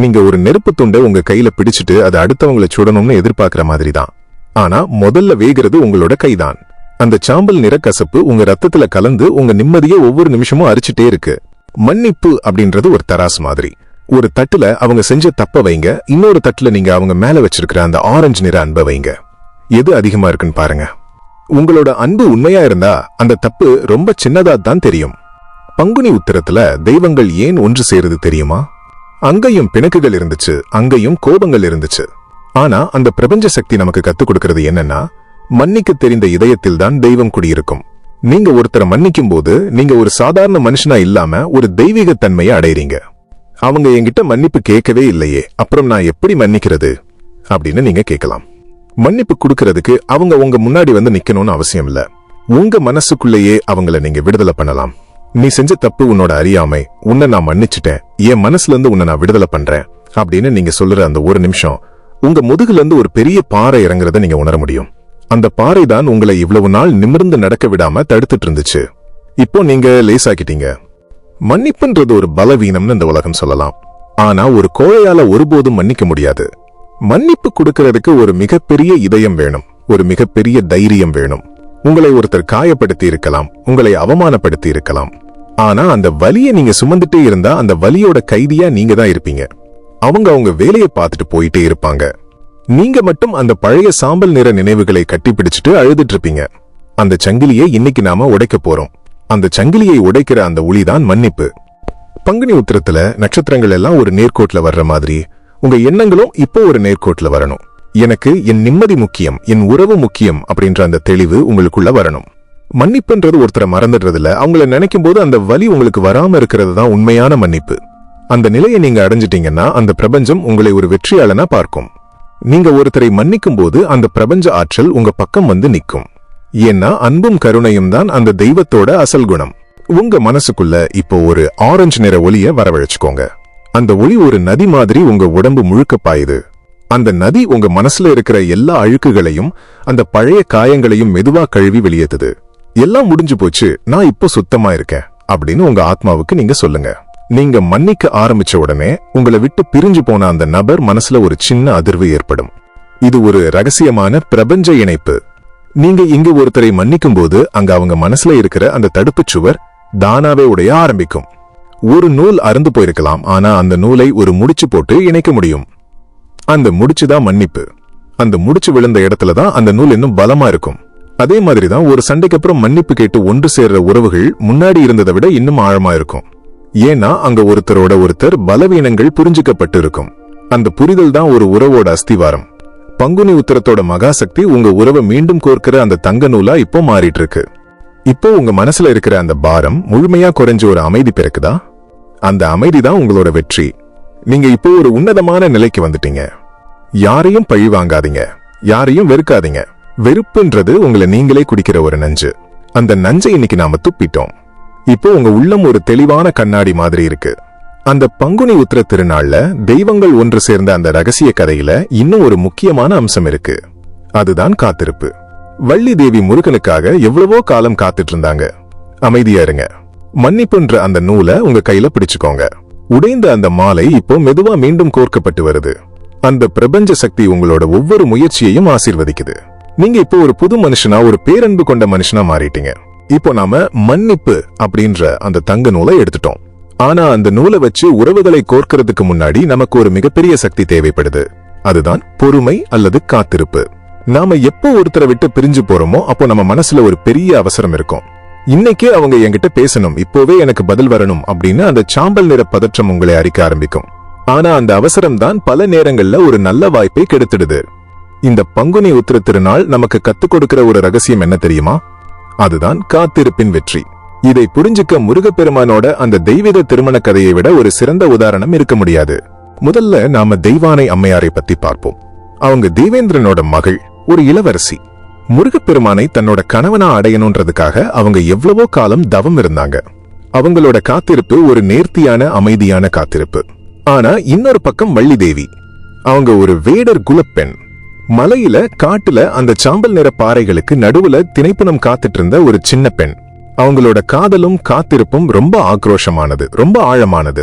S1: நீங்க ஒரு நெருப்பு துண்டை உங்க கையில பிடிச்சிட்டு அதை அடுத்தவங்களை சுடணும்னு எதிர்பார்க்கிற மாதிரி தான். ஆனா முதல்ல வேகிறது உங்களோட கைதான். அந்த சாம்பல் நிற கசப்பு உங்க ரத்தத்துல கலந்து உங்க நிம்மதியை ஒவ்வொரு நிமிஷமும் அரிச்சுட்டே இருக்கு. மன்னிப்பு அப்படின்றது ஒரு தராசு மாதிரி. ஒரு தட்டுல அவங்க செஞ்ச தப்ப வைங்க, இன்னொரு தட்டுல நீங்க அவங்க மேல வச்சிருக்கிற அந்த ஆரஞ்சு நிற அன்பை வைங்க. எது அதிகமா இருக்குன்னு பாருங்க. உங்களோட அன்பு உண்மையா இருந்தா அந்த தப்பு ரொம்ப சின்னதா தான் தெரியும். பங்குனி உத்திரத்துல தெய்வங்கள் ஏன் ஒன்று சேருது தெரியுமா? அங்கேயும் பிணக்குகள் இருந்துச்சு, அங்கேயும் கோபங்கள் இருந்துச்சு. ஆனா அந்த பிரபஞ்ச சக்தி நமக்கு கத்துக் கொடுக்கிறது என்னன்னா, மன்னிக்க தெரிந்த இதயத்தில் தான் தெய்வம் குடியிருக்கும். நீங்க ஒருத்தரை மன்னிக்கும் போது நீங்க ஒரு சாதாரண மனுஷனா இல்லாம ஒரு தெய்வீக தன்மையை அடைறீங்க. அவங்க என்கிட்ட மன்னிப்பு கேட்கவே இல்லையே, அப்புறம் நான் எப்படி மன்னிக்கிறது அப்படின்னு நீங்க கேட்கலாம். மன்னிப்பு கொடுக்கறதுக்கு அவங்க உங்க முன்னாடி வந்து நிக்கணும்னு அவசியம் இல்ல. உங்க மனசுக்குள்ளேயே அவங்கள நீங்க விடுதலை பண்ணலாம். நீ செஞ்ச தப்பு உன்னோட அறியாமை, உன்னை நான் மன்னிச்சுட்டேன், என் மனசுல இருந்து உன்னை நான் விடுதலை பண்றேன் அப்படின்னு நீங்க சொல்ற அந்த ஒரு நிமிஷம் உங்க முதுகுல இருந்து ஒரு பெரிய பாறை இறங்குறத நீங்க உணர முடியும். அந்த பாறை தான் உங்களை இவ்வளவு நாள் நிமிர்ந்து நடக்க விடாம தடுத்துட்டு இருந்துச்சு. இப்போ நீங்க லேசாக்கிட்டீங்க. மன்னிப்புன்றது ஒரு பலவீனம்னு இந்த உலகம் சொல்லலாம். ஆனா ஒரு கோழையால ஒருபோதும் மன்னிக்க முடியாது. மன்னிப்பு கொடுக்கறதுக்கு ஒரு மிகப்பெரிய இதயம் வேணும், ஒரு மிகப்பெரிய தைரியம் வேணும். உங்களை ஒருத்தர் காயப்படுத்தி இருக்கலாம், உங்களை அவமானப்படுத்தி இருக்கலாம். ஆனா அந்த வலியை நீங்க சுமந்துட்டே இருந்தா அந்த வலியோட கைதியா நீங்க தான் இருப்பீங்க. அவங்க வேலையை பார்த்துட்டு போயிட்டே இருப்பாங்க. நீங்க மட்டும் அந்த பழைய சாம்பல் நிற நினைவுகளை கட்டிப்பிடிச்சிட்டு அழுதுட்டு இருப்பீங்க. அந்த சங்கிலியை இன்னைக்கு நாம உடைக்க போறோம். அந்த சங்கிலியை உடைக்கிற அந்த ஒளிதான் மன்னிப்பு. பங்குனி உத்திரத்துல நட்சத்திரங்கள் எல்லாம் ஒரு நேர்கோட்ல வர்ற மாதிரி உங்க எண்ணங்களும் இப்போ ஒரு நேர்கோட்ல வரணும். எனக்கு என் நிம்மதி முக்கியம், என் உறவு முக்கியம் அப்படின்ற அந்த தெளிவு உங்களுக்குள்ள வரணும். மன்னிப்புன்றது ஒருத்தரை மறந்துடுறதுல, அவங்கள நினைக்கும் போது அந்த வலி உங்களுக்கு வராம இருக்கிறது தான் உண்மையான மன்னிப்பு. அந்த நிலையை நீங்க அடைஞ்சிட்டீங்கன்னா அந்த பிரபஞ்சம் உங்களை ஒரு வெற்றியாளனா பார்க்கும். நீங்க ஒருத்தரை மன்னிக்கும் போது அந்த பிரபஞ்ச ஆற்றல் உங்க பக்கம் வந்து நிற்கும். ஏன்னா அன்பும் கருணையும் தான் அந்த தெய்வத்தோட அசல் குணம். உங்க மனசுக்குள்ள இப்போ ஒரு ஆரஞ்சு நிற ஒளிய வரவழைச்சுக்கோங்க. அந்த ஒளி ஒரு நதி மாதிரி உங்க உடம்பு முழுக்க பாயுது. அந்த நதி உங்க மனசுல இருக்கிற எல்லா அழுக்குகளையும் அந்த பழைய காயங்களையும் மெதுவா கழுவி வெளியேத்துது. எல்லாம் முடிஞ்சு போச்சு, நான் இப்போ சுத்தமா இருக்கேன் அப்படின்னு உங்க ஆத்மாவுக்கு நீங்க சொல்லுங்க. நீங்க மன்னிக்க ஆரம்பிச்ச உடனே உங்களை விட்டு பிரிஞ்சு போன அந்த நபர் மனசுல ஒரு சின்ன அதிர்வு ஏற்படும். இது ஒரு ரகசியமான பிரபஞ்ச இணைப்பு. நீங்க இங்க ஒருத்தரை மன்னிக்கும் போது அங்க அவங்க மனசுல இருக்கிற அந்த தடுப்புச் சுவர் தானாவே உடைய ஆரம்பிக்கும். ஒரு நூல் அறுந்து போயிருக்கலாம், ஆனா அந்த நூலை ஒரு முடிச்சு போட்டு இணைக்க முடியும். அந்த முடிச்சுதான் மன்னிப்பு. அந்த முடிச்சு விழுந்த இடத்துலதான் அந்த நூல் இன்னும் பலமா இருக்கும். அதே மாதிரிதான் ஒரு சண்டைக்கு அப்புறம் மன்னிப்பு கேட்டு ஒன்று சேர்ற உறவுகள் முன்னாடி இருந்ததை விட இன்னும் ஆழமா இருக்கும். ஏன்னா அங்க ஒருத்தரோட ஒருத்தர் பலவீனங்கள் புரிஞ்சுக்கப்பட்டு இருக்கும். அந்த புரிதல் தான் ஒரு உறவோட அஸ்திவாரம். பங்குனி உத்திரத்தோட மகாசக்தி உங்க உறவை மீண்டும் கோர்க்கிற அந்த தங்க நூலா இப்போ மாறிட்டு இருக்கு. இப்போ உங்க மனசுல இருக்கிற அந்த பாரம் முழுமையா குறைஞ்ச ஒரு அமைதி பிறக்குதா? அந்த அமைதி தான் உங்களோட வெற்றி. நீங்க இப்போ ஒரு உன்னதமான நிலைக்கு வந்துட்டீங்க. யாரையும் பழி வாங்காதீங்க, யாரையும் வெறுக்காதீங்க. வெறுப்புன்றது உங்களை நீங்களே குடிக்கிற ஒரு நஞ்சு. அந்த நஞ்சை இன்னைக்கு நாம துப்பிட்டோம். இப்போ உங்க உள்ளம் ஒரு தெளிவான கண்ணாடி மாதிரி இருக்கு. அந்த பங்குனி உத்திர திருநாள்ல தெய்வங்கள் ஒன்று சேர்ந்த அந்த ரகசிய கதையில இன்னும் ஒரு முக்கியமான அம்சம் இருக்கு. அதுதான் காத்திருப்பு. வள்ளி தேவி முருகனுக்காக எவ்வளவோ காலம் காத்துட்டு இருந்தாங்க. அமைதியா இருங்க. மன்னிப்புன்ற அந்த நூலை உங்க கையில பிடிச்சுக்கோங்க. உடைந்த அந்த மாலை இப்போ மெதுவா மீண்டும் கோர்க்கப்பட்டு வருது. அந்த பிரபஞ்ச சக்தி உங்களோட ஒவ்வொரு முயற்சியையும் ஆசீர்வதிக்குது. நீங்க இப்போ ஒரு புது மனுஷனா, ஒரு பேரன்பு கொண்ட மனுஷனா மாறிட்டீங்க. இப்போ நாம மன்னிப்பு அப்படின்ற அந்த தங்க நூலை எடுத்துட்டோம். ஆனா அந்த நூலை வச்சு உறவுகளை கோர்க்கிறதுக்கு முன்னாடி நமக்கு ஒரு மிகப்பெரிய சக்தி தேவைப்படுது. அதுதான் பொறுமை அல்லது காத்திருப்பு. நாம எப்போ ஒருத்தரை விட்டு பிரிஞ்சு போறோமோ அப்போ நம்ம மனசுல ஒரு பெரிய அவசரம் இருக்கும். இன்னைக்கே அவங்க என்கிட்ட பேசணும், இப்போவே எனக்கு பதில் வரணும் அப்படின்னு அந்த சாம்பல் நிற பதற்றம் உங்களை அறிக்க ஆரம்பிக்கும். ஆனா அந்த அவசரம் தான் பல நேரங்கள்ல ஒரு நல்ல வாய்ப்பை கெடுத்துடுது. இந்த பங்குனி உத்திர திருநாள் நமக்கு கத்துக் கொடுக்கிற ஒரு ரகசியம் என்ன தெரியுமா? அதுதான் காத்திருப்பின் வெற்றி. இதை புரிஞ்சுக்க முருகப்பெருமானோட அந்த தெய்வீக திருமண கதையை விட ஒரு சிறந்த உதாரணம் இருக்க முடியாது. முதல்ல நாம தெய்வானை அம்மையாரை பத்தி பார்ப்போம். அவங்க தேவேந்திரனோட மகள், ஒரு இளவரசி. முருகப்பெருமானை தன்னோட கணவனா அடையணுன்றதுக்காக அவங்க எவ்வளவோ காலம் தவம் இருந்தாங்க. அவங்களோட காத்திருப்பு ஒரு நேர்த்தியான அமைதியான காத்திருப்பு. ஆனா இன்னொரு பக்கம் வள்ளி தேவி, அவங்க ஒரு வேடர் குலப்பெண். மலையில காட்டுல அந்த சாம்பல் நிற பாறைகளுக்கு நடுவுல திணைப்புணம் காத்துட்டு இருந்த ஒரு சின்ன பெண். அவங்களோட காதலும் காத்திருப்பும் ரொம்ப ஆக்ரோஷமானது, ரொம்ப ஆழமானது.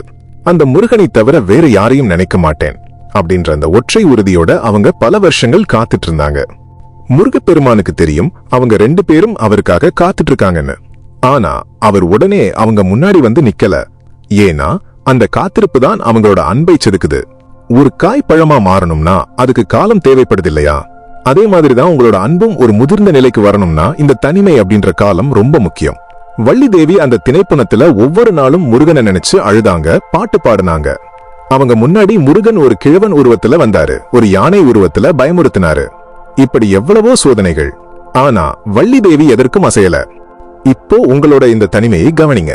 S1: அந்த முருகனை தவிர வேற யாரையும் நினைக்க மாட்டேன் அப்படின்ற அந்த ஒற்றை உறுதியோட அவங்க பல வருஷங்கள் காத்துட்டு இருந்தாங்க. முருகப்பெருமானுக்கு தெரியும் அவங்க ரெண்டு பேரும் அவருக்காக காத்துட்டு இருக்காங்கன்னு. ஆனா அவர் உடனே அவங்க முன்னாடி வந்து நிக்கல. ஏன்னா அந்த காத்திருப்பு தான் அவங்களோட அன்பை செதுக்குது. ஒரு காய் பழமா மாறணும்னா அதுக்கு காலம் தேவைப்படுது இல்லையா? அதே மாதிரிதான் உங்களோட அன்பும் ஒரு முதிர்ந்த நிலைக்கு வரணும்னா இந்த தனிமை அப்படின்ற காலம் ரொம்ப முக்கியம். வள்ளி தேவி அந்த திணைப்புணத்துல ஒவ்வொரு நாளும் முருகனை நினைச்சு அழுதாங்க, பாட்டு பாடுனாங்க. அவங்க முன்னாடி முருகன் ஒரு கிழவன் உருவத்துல வந்தாரு, ஒரு யானை உருவத்துல பயமுறுத்தினாரு. இப்படி எவ்வளவோ சோதனைகள். ஆனா வள்ளி தேவி எதற்கும் அசையல. இப்போ உங்களோட இந்த தனிமையை கவனிங்க.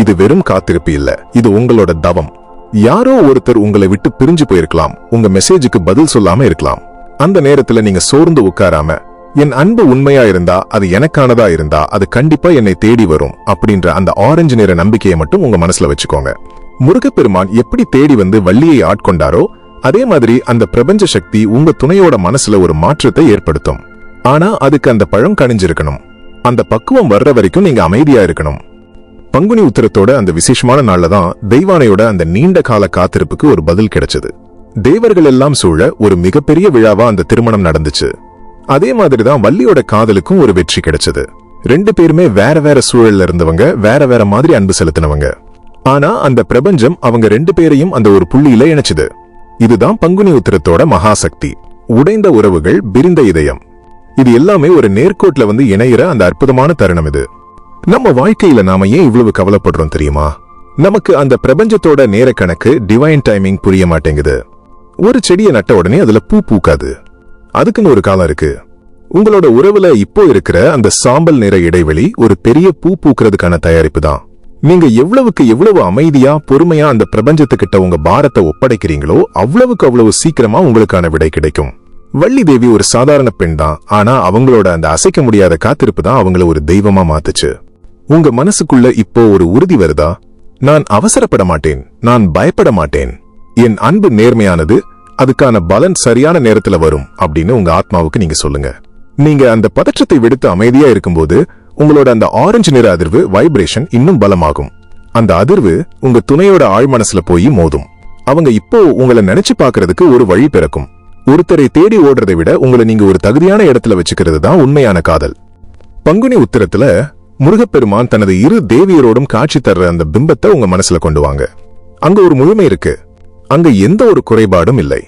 S1: இது வெறும் காத்திருப்பு இல்ல, இது உங்களோட தவம். யாரோ ஒருத்தர் உங்களை விட்டு பிரிஞ்சு போயிருக்கலாம், உங்க மெசேஜுக்கு பதில் சொல்லாம இருக்கலாம். அந்த நேரத்துல நீங்க சோர்ந்து உட்காராம, என் அன்பு உண்மையா இருந்தா, அது எனக்கானதா இருந்தா, அது கண்டிப்பா என்னை தேடி வரும் அப்படின்ற அந்த ஆரஞ்சு நிற நம்பிக்கையை மட்டும் உங்க மனசுல வச்சுக்கோங்க. முருகப்பெருமான் எப்படி தேடி வந்து வள்ளியை ஆட்கொண்டாரோ அதே மாதிரி அந்த பிரபஞ்ச சக்தி உங்க துணையோட மனசுல ஒரு மாற்றத்தை ஏற்படுத்தும். ஆனா அதுக்கு அந்த பழம் கணிஞ்சிருக்கணும். அந்த பக்குவம் வர்ற வரைக்கும் நீங்க அமைதியா இருக்கணும். பங்குனி உத்திரத்தோட அந்த விசேஷமான நாள்ல தான் தெய்வானையோட அந்த நீண்ட கால காத்திருப்புக்கு ஒரு பதில் கிடைச்சது. தேவர்கள் எல்லாம் சூழ ஒரு மிகப்பெரிய விழாவா அந்த திருமணம் நடந்துச்சு. அதே மாதிரிதான் வள்ளியோட காதலுக்கும் ஒரு வெற்றி கிடைச்சது. ரெண்டு பேருமே வேற வேற சூழல்ல இருந்தவங்க, வேற வேற மாதிரி அன்பு செலுத்தினவங்க. ஆனா அந்த பிரபஞ்சம் அவங்க ரெண்டு பேரையும் அந்த ஒரு புள்ளியில இணைச்சது. இதுதான் பங்குனி உத்திரத்தோட மகாசக்தி. உடைந்த உறவுகள், விரிந்த இதயம், இது எல்லாமே ஒரு நேர்கோட்ல வந்து இணையிற அந்த அற்புதமான தருணம் இது. நம்ம வாழ்க்கையில நாம ஏன் இவ்வளவு கவலைப்படுறோம் தெரியுமா? நமக்கு அந்த பிரபஞ்சத்தோட நேர கணக்கு, டிவைன் டைமிங் புரிய மாட்டேங்குது. ஒரு செடியை நட்ட உடனே அதுல பூ பூக்காது. அதுக்குன்னு ஒரு காலம் இருக்கு. உங்களோட உறவுல இப்போ இருக்கிற அந்த சாம்பல் நிற இடைவெளி ஒரு பெரிய பூ பூக்கிறதுக்கான தயாரிப்பு தான். நீங்க எவ்வளவுக்கு எவ்வளவு அமைதியா, பொறுமையா அந்த பிரபஞ்சத்துக்கிட்ட உங்க பாரத்தை ஒப்படைக்கிறீங்களோ அவ்வளவுக்கு அவ்வளவு சீக்கிரமா உங்களுக்கான விடை கிடைக்கும். வள்ளி தேவி ஒரு சாதாரண பெண் தான். ஆனா அவங்களோட அந்த அசைக்க முடியாத காத்திருப்பு தான் அவங்கள ஒரு தெய்வமா மாத்துச்சு. உங்க மனசுக்குள்ள இப்போ ஒரு உறுதி வருதா? நான் அவசரப்பட மாட்டேன், நான் பயப்பட மாட்டேன், என் அன்பு நேர்மையானது, அதுக்கான பலன் சரியான நேரத்துல வரும் அப்படின்னு உங்க ஆத்மாவுக்கு நீங்க சொல்லுங்க. நீங்க அந்த பதற்றத்தை விடுத்து அமைதியா இருக்கும்போது உங்களோட அந்த ஆரஞ்சு நிற அதிர்வு, வைப்ரேஷன் இன்னும் பலமாகும். அந்த அதிர்வு உங்க துணையோட ஆழ்மனசுல போய் மோதும். அவங்க இப்போ உங்களை நினைச்சு பாக்குறதுக்கு ஒரு வழி பிறக்கும். ஒருத்தரை தேடி ஓடுறதை விட உங்களை நீங்க ஒரு தகுதியான இடத்துல வச்சுக்கிறது தான் உண்மையான காதல். பங்குனி உத்திரத்துல முருகப்பெருமான் தனது இரு தேவியரோடும் காட்சி தர்ற அந்த பிம்பத்தை உங்க மனசுல கொண்டு வாங்க. அங்க ஒரு முழுமை இருக்கு, அங்க எந்த ஒரு குறைபாடும் இல்லை.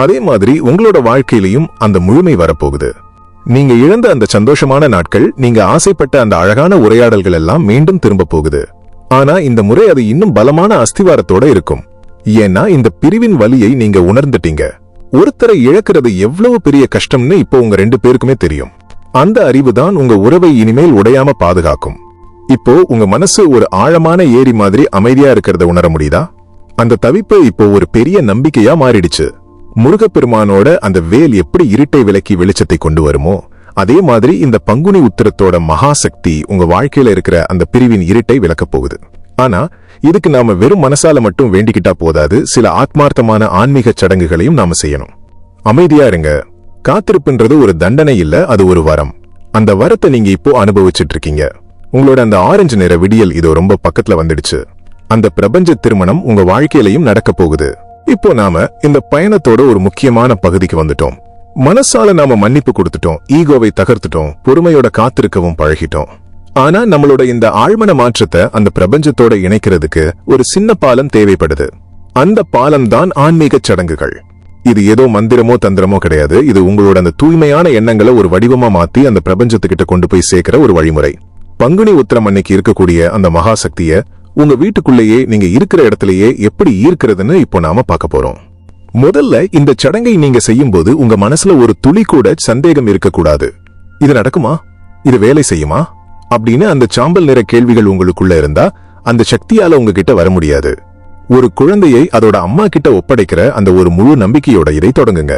S1: அதே மாதிரி உங்களோட வாழ்க்கையிலையும் அந்த முழுமை வரப்போகுது. நீங்க இழந்த அந்த சந்தோஷமான நாட்கள், நீங்க ஆசைப்பட்ட அந்த அழகான உரையாடல்கள் எல்லாம் மீண்டும் திரும்ப போகுது. ஆனா இந்த முறை அது இன்னும் பலமான அஸ்திவாரத்தோட இருக்கும். ஏன்னா இந்த பிரிவின் வலியை நீங்க உணர்ந்துட்டீங்க. ஒருத்தரை இழக்கிறது எவ்வளவு பெரிய கஷ்டம்னு இப்போ உங்க 2 பேருக்குமே தெரியும். அந்த அறிவுதான் உங்க உறவை இனிமேல் உடையாம பாதுகாக்கும். இப்போ உங்க மனசு ஒரு ஆழமான ஏரி மாதிரி அமைதியா இருக்கிறத உணர முடியுதா? அந்த தவிப்பு இப்போ ஒரு பெரிய நம்பிக்கையா மாறிடுச்சு. முருகப்பெருமானோட அந்த வேல் எப்படி இருட்டை விலக்கி வெளிச்சத்தை கொண்டு வருமோ, அதே மாதிரி இந்த பங்குனி உத்திரத்தோட மகாசக்தி உங்க வாழ்க்கையில இருக்கிற அந்த பிரிவின் இருட்டை விலக்கப் போகுது. ஆனா இதுக்கு நாம வெறும் மனசால மட்டும் வேண்டிக்கிட்டா போதாது. சில ஆத்மார்த்தமான ஆன்மீக சடங்குகளையும் நாம செய்யணும். அமைதியா இருங்க. காத்திருப்புன்றது ஒரு தண்டனை இல்ல, அது ஒரு வரம். அந்த வரத்தை நீங்க இப்போ அனுபவிச்சுட்டு இருக்கீங்க. உங்களோட அந்த ஆரஞ்சு நிற விடியல் இதோ ரொம்ப பக்கத்துல வந்துடுச்சு. அந்த பிரபஞ்ச திருமணம் உங்க வாழ்க்கையிலையும் நடக்க போகுது. இப்போ நாம இந்த பயணத்தோட ஒரு முக்கியமான பகுதிக்கு வந்துட்டோம். மனசால நாம மன்னிப்பு கொடுத்துட்டோம், ஈகோவை தகர்த்துட்டோம், பொறுமையோட காத்திருக்கவும் பழகிட்டோம். ஆனா நம்மளோட இந்த ஆழ்மன மாற்றத்தை அந்த பிரபஞ்சத்தோட இணைக்கிறதுக்கு ஒரு சின்ன பாலம் தேவைப்படுது. அந்த பாலம் தான் ஆன்மீக சடங்குகள். இது ஏதோ மந்திரமோ தந்திரமோ கிடையாது. இது உங்களோட அந்த தூய்மையான எண்ணங்களை ஒரு வடிவமா மாத்தி அந்த பிரபஞ்சத்துக்கிட்ட கொண்டு போய் சேர்க்கிற ஒரு வழிமுறை. பங்குனி உத்திரம் அன்னைக்கு இருக்கக்கூடிய அந்த மகாசக்திய உங்க வீட்டுக்குள்ளேயே, நீங்க இருக்கிற இடத்திலேயே எப்படி ஈர்க்கிறதுன்னு இப்போ நாம பார்க்க போறோம். முதல்ல இந்த சடங்கை நீங்க செய்யும்போது உங்க மனசுல ஒரு துளி கூட சந்தேகம் இருக்கக்கூடாது. இது நடக்குமா, இது வேலை செய்யுமா அப்படின்னு அந்த சாம்பல் நிற கேள்விகள் உங்களுக்குள்ள இருந்தா அந்த சக்தியால உங்ககிட்ட வர முடியாது. ஒரு குழந்தையை அதோட அம்மா கிட்ட ஒப்படைக்கிற அந்த ஒரு முழு நம்பிக்கையோட இதை தொடங்குங்க.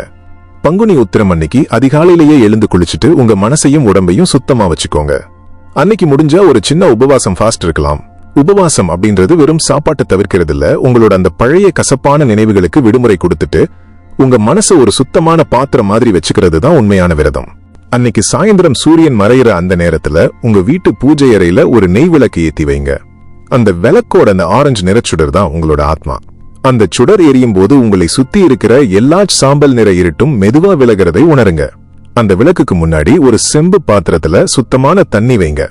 S1: பங்குனி உத்திரம் அன்னைக்கு அதிகாலையிலேயே எழுந்து குளிச்சுட்டு உங்க மனசையும் உடம்பையும் சுத்தமா வச்சுக்கோங்க. அன்னைக்கு முடிஞ்சா ஒரு சின்ன உபவாசம் ஃபாஸ்ட் இருக்கலாம். உபவாசம் அப்படின்றது வெறும் சாப்பாட்டை தவிர்க்கிறது இல்ல, உங்களோட அந்த பழைய கசப்பான நினைவுகளுக்கு விடுமுறை கொடுத்துட்டு உங்க மனசை ஒரு சுத்தமான பாத்திரம் மாதிரி வச்சுக்கிறது தான் உண்மையான விரதம். அன்னைக்கு சாயந்தரம் சூரியன் மறையிற அந்த நேரத்துல உங்க வீட்டு பூஜை அறையில ஒரு நெய் விளக்கு ஏத்தி வைங்க. அந்த விளக்கோட அந்த ஆரஞ்சு நிறச்சுடர் தான் உங்களோட ஆத்மா. அந்த சுடர் எரியும் போது உங்களை சுத்தி இருக்கிற எல்லா சாம்பல் நிற இருட்டும் மெதுவா விலகிறதை உணருங்க. அந்த விளக்குக்கு முன்னாடி ஒரு செம்பு பாத்திரத்துல சுத்தமான தண்ணி வைங்க.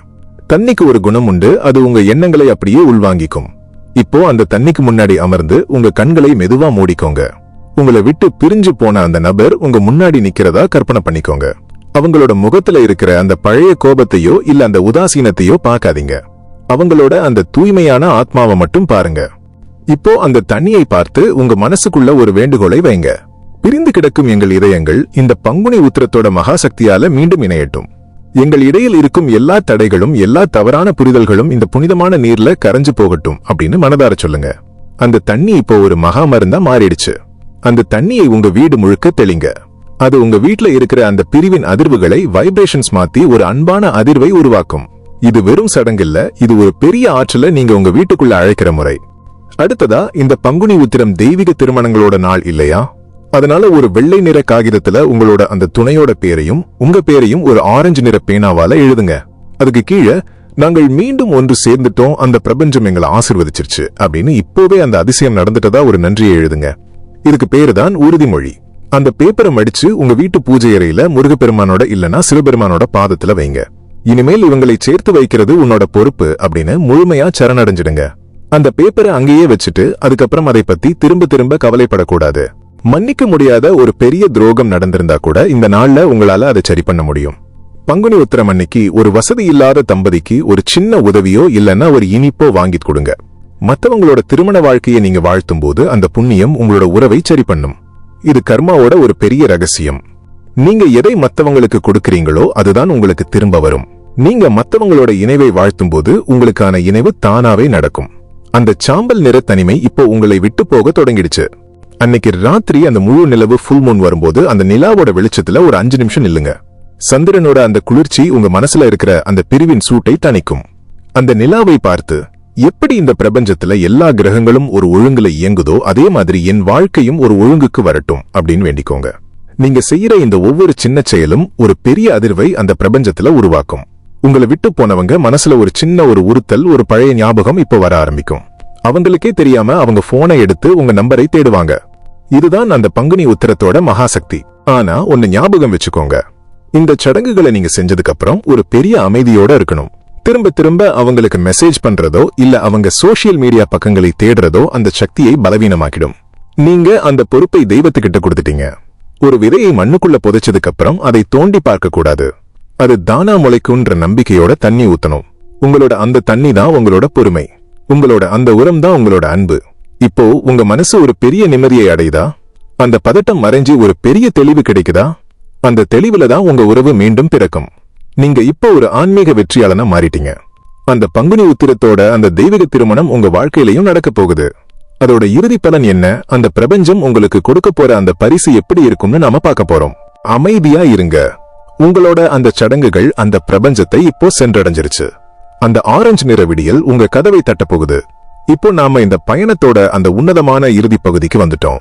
S1: தண்ணிக்கு ஒரு குணம் உண்டு, அது உங்க எண்ணங்களை அப்படியே உள்வாங்கிக்கும். இப்போ அந்த தண்ணிக்கு முன்னாடி அமர்ந்து உங்க கண்களை மெதுவா மூடிக்கோங்க. உங்களை விட்டு பிரிஞ்சு போன அந்த நபர் உங்க முன்னாடி நிக்கிறதா கற்பனை பண்ணிக்கோங்க. அவங்களோட முகத்துல இருக்கிற அந்த பழைய கோபத்தையோ இல்ல அந்த உதாசீனத்தையோ பார்க்காதீங்க. அவங்களோட அந்த தூய்மையான ஆத்மாவை மட்டும் பாருங்க. இப்போ அந்த தண்ணியை பார்த்து உங்க மனசுக்குள்ள ஒரு வேண்டுகோளை வைங்க. பிரிந்து கிடக்கும் எங்கள் இதயங்கள் இந்த பங்குனி உத்திரத்தோட மகாசக்தியால மீண்டும் இணையட்டும். எங்கள் இடையில் இருக்கும் எல்லா தடைகளும், எல்லா தவறான புரிதல்களும் இந்த புனிதமான நீர்ல கரைஞ்சு போகட்டும் அப்படின்னு மனதார சொல்லுங்க. அந்த தண்ணி இப்போ ஒரு மகா மருந்தா மாறிடுச்சு. அந்த தண்ணியை உங்க வீடு முழுக்க தெளிங்க. அது உங்க வீட்டுல இருக்கிற அந்த பிரிவின் அதிர்வுகளை வைப்ரேஷன்ஸ் மாத்தி ஒரு அன்பான அதிர்வை உருவாக்கும். இது வெறும் சடங்கில்ல, இது ஒரு பெரிய ஆற்றலை நீங்க உங்க வீட்டுக்குள்ள அழைக்கிற முறை. அடுத்ததா, இந்த பங்குனி உத்திரம் தெய்வீக திருமணங்களோட நாள் இல்லையா? அதனால ஒரு வெள்ளை நிற காகிதத்துல உங்களோட அந்த துணையோட பேரையும் உங்க பேரையும் ஒரு ஆரஞ்சு நிற பேனாவால எழுதுங்க. அதுக்கு கீழே நாங்கள் மீண்டும் ஒன்று சேர்ந்துட்டோம், அந்த பிரபஞ்சம் எங்களை ஆசீர்வதிச்சிருச்சு அப்படின்னு இப்போவே அந்த அதிசயம் நடந்துட்டதா ஒரு நன்றியை எழுதுங்க. இதுக்கு பேருதான் உறுதிமொழி. அந்த பேப்பரை மடிச்சு உங்க வீட்டு பூஜை அறையில முருகப்பெருமானோட இல்லனா சிவபெருமானோட பாதத்துல வைங்க. இனிமேல் இவங்களை சேர்த்து வைக்கிறது உன்னோட பொறுப்பு அப்படின்னு முழுமையா சரணடைஞ்சிடுங்க. அந்த பேப்பரை அங்கேயே வச்சுட்டு அதுக்கப்புறம் அதை பத்தி திரும்ப திரும்ப கவலைப்படக்கூடாது. மன்னிக்க முடியாத ஒரு பெரிய துரோகம் நடந்திருந்தா கூட இந்த நாள்ல உங்களால அதை சரி பண்ண முடியும். பங்குனி உத்திரம் அன்னைக்கு ஒரு வசதி இல்லாத தம்பதிக்கு ஒரு சின்ன உதவியோ இல்லைன்னா ஒரு இனிப்போ வாங்கித் கொடுங்க. மத்தவங்களோட திருமண வாழ்க்கையை நீங்க வாழ்த்தும் போது அந்த புண்ணியம் உங்களோட உறவை சரி பண்ணும். இது கர்மாவோட ஒரு பெரிய ரகசியம். நீங்க எதை மத்தவங்களுக்கு கொடுக்கறீங்களோ அதுதான் உங்களுக்கு திரும்ப வரும். நீங்க மத்தவங்களோட இணைவை வாழ்த்தும் போது உங்களுக்கான இணைவு தானாவே நடக்கும். அந்த சாம்பல் நிற தனிமை இப்போ உங்களை விட்டு போக தொடங்கிடுச்சு. அன்னைக்கு ராத்திரி அந்த முழு நிலவு ஃபுல் மூன் வரும்போது அந்த நிலாவோட வெளிச்சத்துல ஒரு 5 நிமிஷம் நில்லுங்க. சந்திரனோட அந்த குளிர்ச்சி உங்க மனசுல இருக்கிற அந்த பிரிவின் சூட்டை தணிக்கும். அந்த நிலாவை பார்த்து, எப்படி இந்த பிரபஞ்சத்துல எல்லா கிரகங்களும் ஒரு ஒழுங்குல இயங்குதோ அதே மாதிரி என் வாழ்க்கையும் ஒரு ஒழுங்குக்கு வரட்டும் அப்படின்னு வேண்டிக்கோங்க. நீங்க செய்யற இந்த ஒவ்வொரு சின்ன செயலும் ஒரு பெரிய அதிர்வை அந்த பிரபஞ்சத்துல உருவாக்கும். உங்களை விட்டு போனவங்க மனசுல ஒரு சின்ன ஒரு உறுத்தல், ஒரு பழைய ஞாபகம் இப்ப வர ஆரம்பிக்கும். அவங்களுக்கே தெரியாம அவங்க போனை எடுத்து உங்க நம்பரை தேடுவாங்க. இதுதான் அந்த பங்குனி உத்திரத்தோட மகாசக்தி. ஆனா ஒன்னு ஞாபகம் வச்சுக்கோங்க, இந்த சடங்குகளை நீங்க செஞ்சதுக்கு அப்புறம் ஒரு பெரிய அமைதியோட இருக்கணும். திரும்ப திரும்ப அவங்களுக்கு மெசேஜ் பண்றதோ இல்ல அவங்க சோசியல் மீடியா பக்கங்களை தேடுறதோ அந்த சக்தியை பலவீனமாக்கிடும். நீங்க அந்த பொறுப்பை தெய்வத்துக்கிட்ட கொடுத்துட்டீங்க. ஒரு விதையை மண்ணுக்குள்ள புதைச்சதுக்கு அப்புறம் அதை தோண்டி பார்க்க கூடாது. அது தானா முளைக்குன்ற நம்பிக்கையோட தண்ணி ஊத்தணும். உங்களோட அந்த தண்ணி தான் உங்களோட பொறுமை. உங்களோட அந்த உரம் தான் உங்களோட அன்பு. இப்போ உங்க மனசு ஒரு பெரிய நிம்மதியை அடையுதா? அந்த பதட்டம் மறைஞ்சி ஒரு பெரிய தெளிவு கிடைக்குதா? அந்த தெளிவுல தான் உங்க உறவு மீண்டும் பிறக்கும். நீங்க இப்போ ஒரு ஆன்மீக வெற்றியாளனா மாறிட்டீங்க. அந்த பங்குனி உத்திரத்தோட அந்த தெய்வீக திருமணம் உங்க வாழ்க்கையிலையும் நடக்க போகுது. அதோட இறுதி பலன் என்ன, அந்த பிரபஞ்சம் உங்களுக்கு கொடுக்க போற அந்த பரிசு எப்படி இருக்கும்னு நாம பார்க்க போறோம். அமைதியா இருங்க. உங்களோட அந்த சடங்குகள் அந்த பிரபஞ்சத்தை இப்போ சென்றடைஞ்சிருச்சு. அந்த ஆரஞ்சு நிற விடியல் உங்க கதவை தட்ட போகுது. இப்போ நாம இந்த பயணத்தோட அந்த உன்னதமான இறுதி பகுதிக்கு வந்துட்டோம்.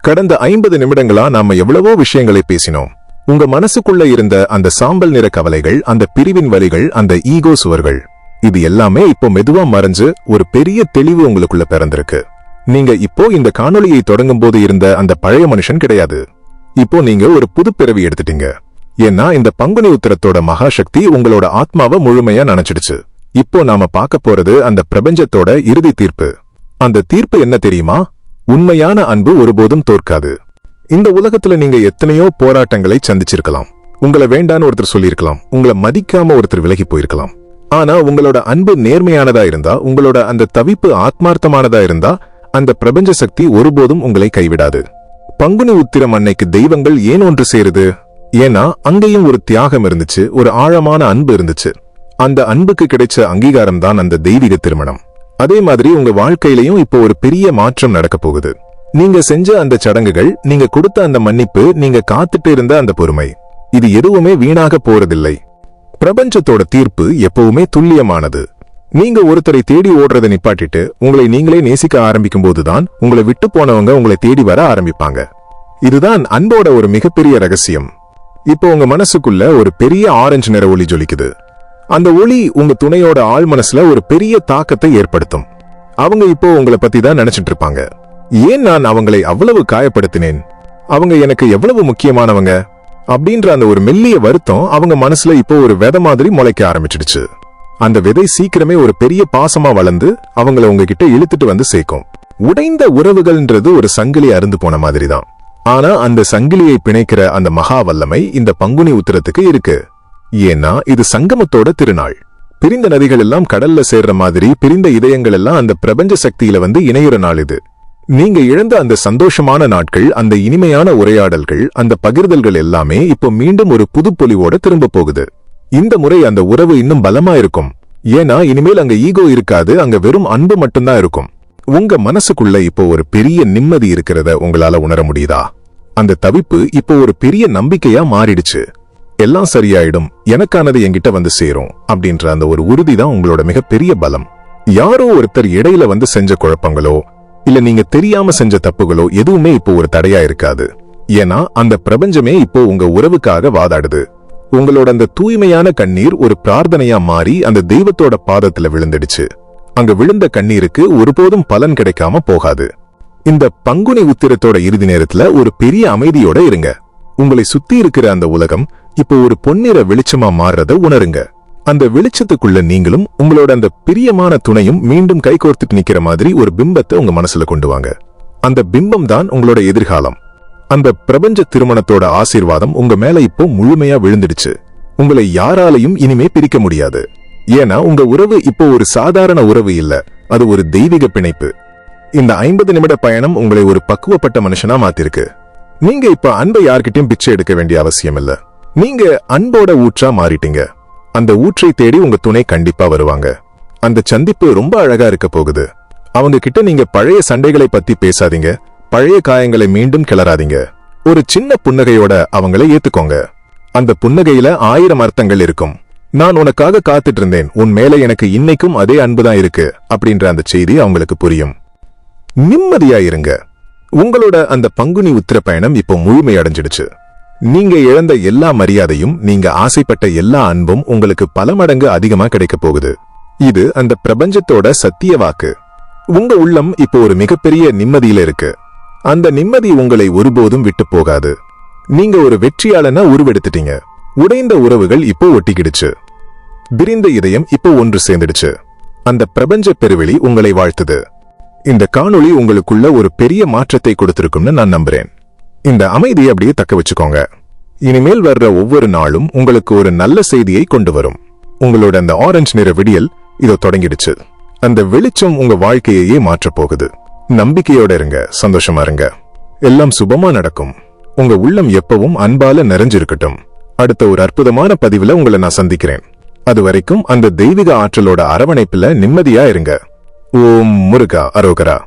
S1: கடந்த 50 நிமிடங்களா நாம எவ்வளவோ விஷயங்களை பேசினோம். உங்க மனசுக்குள்ள இருந்த அந்த சாம்பல் நிற கவலைகள், அந்த பிரிவின் வலிகள், அந்த ஈகோ சுவர்கள், இது எல்லாமே இப்போ மெதுவா மறைஞ்சு ஒரு பெரிய தெளிவு உங்களுக்குள்ள பிறந்திருக்கு. நீங்க இப்போ இந்த காணொளியை தொடங்கும் போது இருந்த அந்த பழைய மனுஷன் கிடையாது. இப்போ நீங்க ஒரு புது பிறவி எடுத்துட்டீங்க. ஏன்னா இந்த பங்குனி உத்திரத்தோட மகாசக்தி உங்களோட ஆத்மாவை முழுமையா நினைச்சிடுச்சு. இப்போ நாம பார்க்க போறது அந்த பிரபஞ்சத்தோட இறுதி தீர்ப்பு. அந்த தீர்ப்பு என்ன தெரியுமா? உண்மையான அன்பு ஒருபோதும் தோற்காது. இந்த உலகத்துல நீங்க எத்தனையோ போராட்டங்களை சந்திச்சிருக்கலாம். உங்களை வேண்டான்னு ஒருத்தர் சொல்லியிருக்கலாம். உங்களை மதிக்காம ஒருத்தர் விலகி போயிருக்கலாம். ஆனா உங்களோட அன்பு நேர்மையானதா இருந்தா, உங்களோட அந்த தவிப்பு ஆத்மார்த்தமானதா இருந்தா, அந்த பிரபஞ்ச சக்தி ஒருபோதும் உங்களை கைவிடாது. பங்குனி உத்திரம் அன்னைக்கு தெய்வங்கள் ஏன் ஒன்று சேருது? ஏன்னா அங்கேயும் ஒரு தியாகம் இருந்துச்சு, ஒரு ஆழமான அன்பு இருந்துச்சு. அந்த அன்புக்கு கிடைச்ச அங்கீகாரம் தான் அந்த தெய்வீக திருமணம். அதே மாதிரி உங்க வாழ்க்கையிலையும் இப்போ ஒரு பெரிய மாற்றம் நடக்க போகுது. நீங்க செஞ்ச அந்த சடங்குகள், நீங்க கொடுத்த அந்த மன்னிப்பு, நீங்க காத்துட்டு இருந்த அந்த பொறுமை, இது எதுவுமே வீணாக போறதில்லை. பிரபஞ்சத்தோட தீர்ப்பு எப்பவுமே துல்லியமானது. நீங்க ஒருத்தரை தேடி ஓடுறதை நிப்பாட்டிட்டு உங்களை நீங்களே நேசிக்க ஆரம்பிக்கும் போதுதான் உங்களை விட்டு போனவங்க உங்களை தேடி வர ஆரம்பிப்பாங்க. இதுதான் அன்போட ஒரு மிகப்பெரிய ரகசியம். இப்போ உங்க மனசுக்குள்ள ஒரு பெரிய ஆரஞ்சு நிற ஒளி ஜொலிக்குது. அந்த ஒளி உங்க துணையோட ஆழ் மனசுல ஒரு பெரிய தாக்கத்தை ஏற்படுத்தும். அவங்க இப்போ உங்களை பத்தி தான் நினைச்சிட்டு இருப்பாங்க. ஏன் நான் அவங்களை அவ்வளவு காயப்படுத்தினேன், அவங்க எனக்கு எவ்வளவு முக்கியமானவங்க அப்படின்ற அந்த ஒரு மெல்லிய வருத்தம் அவங்க மனசுல இப்போ ஒரு விதை மாதிரி முளைக்க ஆரம்பிச்சிடுச்சு. அந்த விதை சீக்கிரமே ஒரு பெரிய பாசமா வளர்ந்து அவங்கள உங்ககிட்ட இழுத்துட்டு வந்து சேர்க்கும். உடைந்த உறவுகள்ன்றது ஒரு சங்கிலி அருந்து போன மாதிரி தான். ஆனா அந்த சங்கிலியை பிணைக்கிற அந்த மகா வல்லமை இந்த பங்குனி உத்திரத்துக்கு இருக்கு. ஏன்னா இது சங்கமத்தோட திருநாள். பிரிந்த நதிகள் எல்லாம் கடல்ல சேர்ற மாதிரி பிரிந்த இதயங்கள் எல்லாம் அந்த பிரபஞ்ச சக்தியில வந்து இணையுற நாள் இது. நீங்க இழந்த அந்த சந்தோஷமான நாட்கள், அந்த இனிமையான உரையாடல்கள், அந்த பகிர்தல்கள் எல்லாமே இப்போ மீண்டும் ஒரு புது பொலிவோட திரும்ப போகுது. இந்த முறை அந்த உறவு இன்னும் பலமா இருக்கும். ஏன்னா இனிமேல் அங்க ஈகோ இருக்காது, அங்க வெறும் அன்பு மட்டும்தான் இருக்கும். உங்க மனசுக்குள்ள இப்போ ஒரு பெரிய நிம்மதி இருக்கிறத உங்களால உணர முடியுதா? அந்த தவிப்பு இப்போ ஒரு பெரிய நம்பிக்கையா மாறிடுச்சு. எல்லாம் சரியாயிடும், எனக்கானது என்கிட்ட வந்து சேரும் அப்படின்ற அந்த ஒரு உறுதிதான் உங்களோட மிகப்பெரிய பலம். யாரோ ஒருத்தர் இடையில வந்து செஞ்ச குழப்பங்களோ இல்ல நீங்க தெரியாம செஞ்ச தப்புகளோ எதுவுமே இப்போ ஒரு தடையா இருக்காது. ஏன்னா அந்த பிரபஞ்சமே இப்போ உங்க உறவுக்காக வாதாடுது. உங்களோட அந்த தூய்மையான கண்ணீர் ஒரு பிரார்த்தனையா மாறி அந்த தெய்வத்தோட பாதத்துல விழுந்துடுச்சு. அங்க விழுந்த கண்ணீருக்கு ஒருபோதும் பலன் கிடைக்காம போகாது. இந்த பங்குனி உத்திரத்தோட இறுதி நேரத்துல ஒரு பெரிய அமைதியோட இருங்க. உங்களை சுத்தி இருக்கிற அந்த உலகம் இப்போ ஒரு பொன்னிற வெளிச்சமா மாறுறத உணருங்க. அந்த வெளிச்சத்துக்குள்ள நீங்களும் உங்களோட அந்த பிரியமான துணையும் மீண்டும் கைகோர்த்துட்டு நிக்கிற மாதிரி ஒரு பிம்பத்தை உங்க மனசுல கொண்டு வாங்க. அந்த பிம்பம் தான் உங்களோட எதிர்காலம். அந்த பிரபஞ்ச திருமணத்தோட ஆசீர்வாதம் உங்க மேல இப்போ முழுமையா விழுந்துடுச்சு. உங்களை யாராலையும் இனிமே பிரிக்க முடியாது. ஏன்னா உங்க உறவு இப்போ ஒரு சாதாரண உறவு இல்ல, அது ஒரு தெய்வீக பிணைப்பு. இந்த 50 நிமிட பயணம் உங்களை ஒரு பக்குவப்பட்ட மனுஷனா மாத்திருக்கு. நீங்க இப்ப அன்பை யார்கிட்டயும் பிச்சை எடுக்க வேண்டிய அவசியம் இல்ல. நீங்க அன்போட ஊற்றா மாறிட்டீங்க. அந்த ஊற்றை தேடி உங்க துணை கண்டிப்பா வருவாங்க. அந்த சந்திப்பு ரொம்ப அழகா இருக்க போகுது. அவங்க கிட்ட நீங்க பழைய சண்டைகளை பத்தி பேசாதீங்க, பழைய காயங்களை மீண்டும் கிளறாதீங்க. ஒரு சின்ன புன்னகையோட அவங்களை ஏத்துக்கோங்க. அந்த புன்னகையில 1000 அர்த்தங்கள் இருக்கும். நான் உனக்காக காத்துட்டு இருந்தேன், உன் மேல எனக்கு இன்னைக்கும் அதே அன்புதான் இருக்கு அப்படின்ற அந்த செய்தி அவங்களுக்கு புரியும். நிம்மதியா இருங்க. உங்களோட அந்த பங்குனி உத்திர பயணம் இப்போ முழுமையடைஞ்சிடுச்சு. நீங்க இழந்த எல்லா மரியாதையும், நீங்க ஆசைப்பட்ட எல்லா அன்பும் உங்களுக்கு பல மடங்கு அதிகமா கிடைக்க போகுது. இது அந்த பிரபஞ்சத்தோட சத்திய வாக்கு. உங்க உள்ளம் இப்போ ஒரு மிகப்பெரிய நிம்மதியில இருக்கு. அந்த நிம்மதி உங்களை ஒருபோதும் விட்டு போகாது. நீங்க ஒரு வெற்றியாளனா உருவெடுத்துட்டீங்க. உடைந்த உறவுகள் இப்போ ஒட்டிக்கிடுச்சு. விரிந்த இதயம் இப்போ ஒன்று சேர்ந்துடுச்சு. அந்த பிரபஞ்ச பெருவெளி உங்களை வாழ்த்துது. இந்த காணொளி உங்களுக்குள்ள ஒரு பெரிய மாற்றத்தை கொடுத்திருக்கும்னு நான் நம்புறேன். இந்த அமைதியை அப்படியே தக்க வச்சுக்கோங்க. இனிமேல் வர்ற ஒவ்வொரு நாளும் உங்களுக்கு ஒரு நல்ல செய்தியை கொண்டு வரும். உங்களோட அந்த ஆரஞ்சு நிற விடியல் இதோ தொடங்கிடுச்சு. அந்த வெளிச்சம் உங்க வாழ்க்கையையே மாற்றப் போகுது. நம்பிக்கையோட இருங்க, சந்தோஷமா இருங்க. எல்லாம் சுபமா நடக்கும். உங்க உள்ளம் எப்பவும் அன்பால நிறைஞ்சிருக்கட்டும். அடுத்த ஒரு அற்புதமான பதிவுல உங்களை நான் சந்திக்கிறேன். அது வரைக்கும் அந்த தெய்வீக ஆற்றலோட அரவணைப்புல நிம்மதியா இருங்க. ஓம் முருகா அரோகரா.